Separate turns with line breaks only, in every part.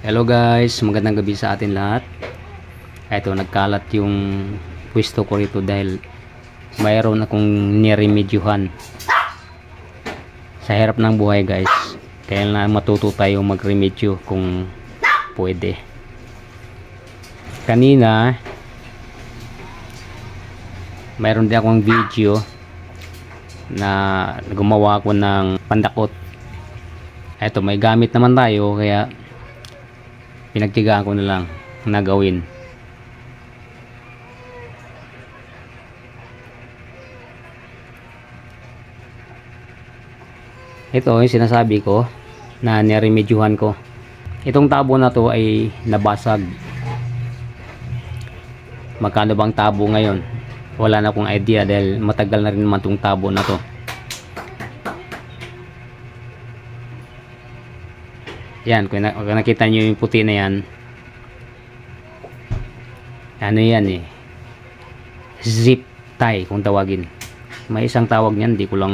Hello guys, magandang gabi sa atin lahat. Ito, nagkalat yung pwesto ko rito dahil mayroon akong niremedyohan sa hirap ng buhay guys. Kaya na matuto tayo magremedyo kung pwede. Kanina mayroon din akong video na gumawa ko ng pandakot. Ito, may gamit naman tayo kaya pinagtigaan ko na lang na gawin. Ito yung sinasabi ko na niremedyohan ko. Itong tabo na to ay nabasag. Magkano bang tabo ngayon? Wala na akong idea dahil matagal na rin naman itong tabo na to. Yan, kung nakita nyo yung puti na yan, ano yan eh, zip tie kung tawagin. May isang tawag niyan, di ko lang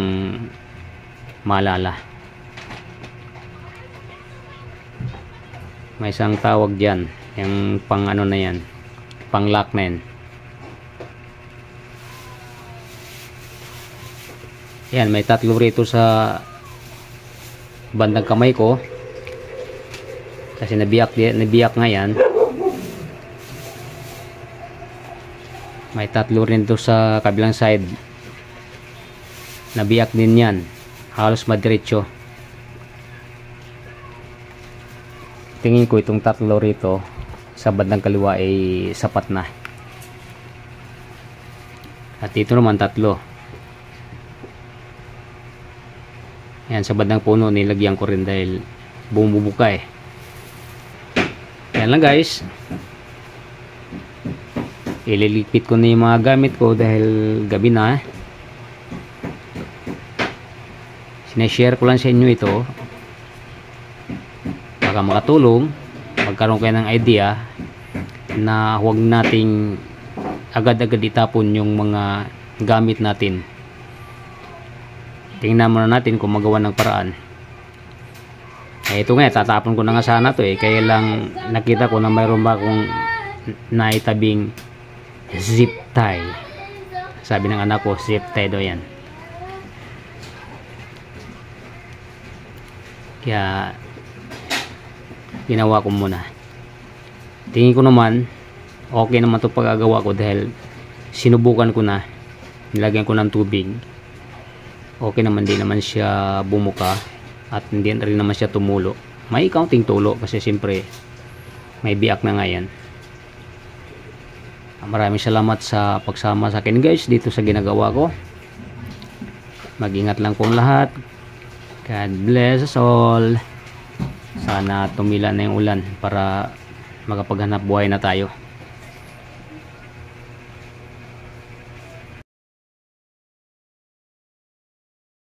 maalala. May isang tawag dyan, yung pang ano na yan, pang lock na yan. Yan, may tatlo rito sa bandang kamay ko kasi nabiyak nga yan. May tatlo rin to sa kabilang side, nabiyak din yan, halos madiretso. Tingin ko itong tatlo rito sa bandang kaliwa ay sapat na, at dito naman tatlo. Yan, sa bandang puno nilagyan ko rin dahil bumubuka eh. Yan lang guys, ililigpit ko na yung mga gamit ko dahil gabi na. Sineshare ko lang sa inyo ito, baka makatulong, magkaroon kayo ng idea na huwag nating agad-agad itapon yung mga gamit natin. Tingnan muna natin kung magawa ng paraan. Ito nga, tatapon ko na nga sana to eh, kaya lang nakita ko na mayroon ba akong naitabing zip tie. Sabi ng anak ko, zip tie daw yan. Kaya ginawa ko muna. Tingin ko naman okay naman to pagagawa ko dahil sinubukan ko na, nilagyan ko ng tubig. Okay naman, din naman siya bumuka at hindi rin naman siya tumulo. May counting tulo kasi siyempre may biyak na nga yan. Maraming salamat sa pagsama sa akin guys dito sa ginagawa ko. Mag-ingat lang pong lahat. God bless us all. Sana tumila na yung ulan para makapaghanap buhay na tayo.